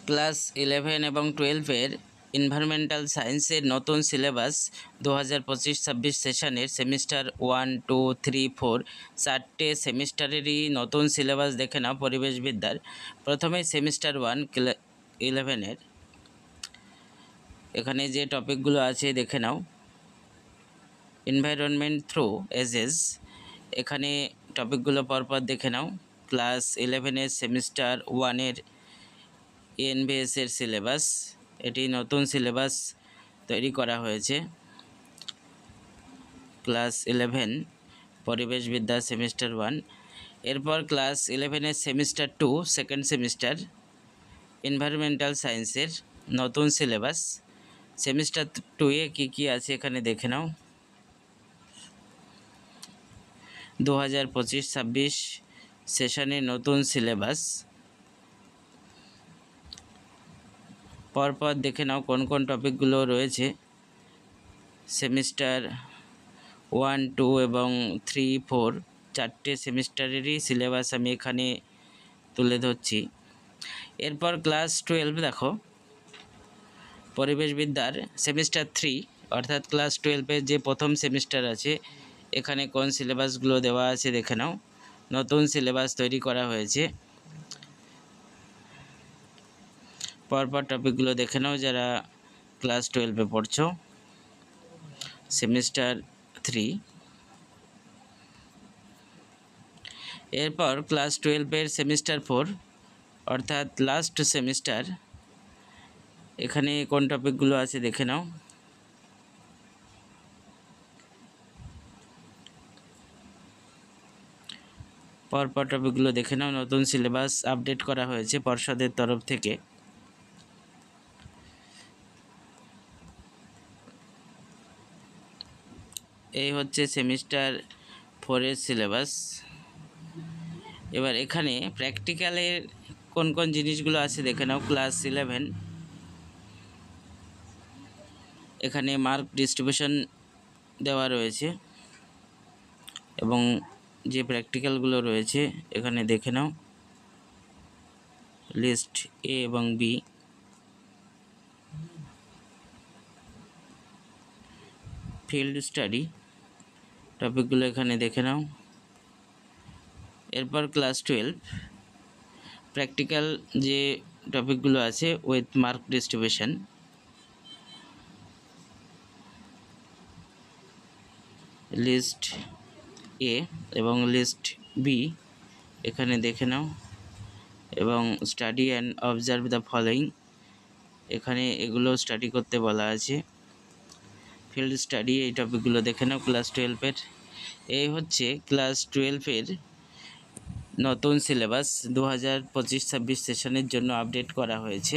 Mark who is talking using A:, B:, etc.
A: Class 11 এবং 12-এর environmental সায়েন্সের নতুন সিলেবাস 2025-26 সেশনের সেমিস্টার 1, 2, 3, 4 চারটে সেমিস্টারেরই নতুন সিলেবাস দেখে নাও পরিবেশবিদ্যার। প্রথমেই সেমিস্টার 1 11-এর এখানে যে টপিকগুলো আছে দেখে নাও। এনভায়রনমেন্ট থ্রু এজেস, এখানে টপিকগুলো পরপর দেখে নাও। ক্লাস 11-এর সেমিস্টার 1-এর এনভিএসের সিলেবাস, এটি নতুন সিলেবাস তৈরি করা হয়েছে। ক্লাস 11 পরিবেশবিদ্যা সেমিস্টার 1। এরপর ক্লাস 11-এর সেমিস্টার 2 সেকেন্ড সেমিস্টার এনভায়রনমেন্টাল সায়েন্সের নতুন সিলেবাস। সেমিস্টার 2-এ কী আছে এখানে দেখে নাও। 2025-26 সেশনের নতুন সিলেবাস পরপর দেখে নাও কোন কোন টপিকগুলো রয়েছে। সেমিস্টার 1, 2 এবং 3, 4 চারটে সেমিস্টারেরই সিলেবাস আমি এখানে তুলে ধরছি। এরপর ক্লাস 12 দেখো, পরিবেশবিদ্যার সেমিস্টার 3 অর্থাৎ ক্লাস 12-এর যে প্রথম সেমিস্টার আছে এখানে কোন সিলেবাসগুলো দেওয়া আছে দেখে নাও। নতুন সিলেবাস তৈরি করা হয়েছে। পরপর টপিকগুলো দেখে নাও যারা ক্লাস 12-এ পড়ছো। সেমিস্টার 3। এরপর ক্লাস 12-এর সেমিস্টার 4 অর্থাৎ লাস্ট সেমিস্টার, এখানে কোন টপিকগুলো আছে দেখে নাও। পরপর টপিকগুলো দেখে নাও। নতুন সিলেবাস আপডেট করা হয়েছে পর্ষদের তরফ থেকে। এই হচ্ছে সেমিস্টার 4-এর সিলেবাস। এবার এখানে প্র্যাকটিক্যালের কোন কোন জিনিসগুলো আছে দেখে নাও। ক্লাস 11 এখানে মার্ক ডিস্ট্রিবিউশন দেওয়া রয়েছে এবং যে প্র্যাকটিক্যালগুলো রয়েছে এখানে দেখে নাও। লিস্ট এ এবং বি। ফিল্ড স্টাডি টপিকগুলো এখানে দেখে নাও। এরপর ক্লাস 12 প্র্যাকটিক্যাল যে টপিকগুলো আছে উইথ মার্ক ডিস্ট্রিবিউশন। লিস্ট এ এবং লিস্ট বি এখানে দেখে নাও এবং study and observe the following, এখানে এগুলো স্টাডি করতে বলা আছে। ফিল্ড স্টাডি এই টপিকগুলো দেখে নাও ক্লাস 12-এর। এই হচ্ছে ক্লাস 12-এর নতুন সিলেবাস 2025-26 সেশনের জন্য আপডেট করা হয়েছে।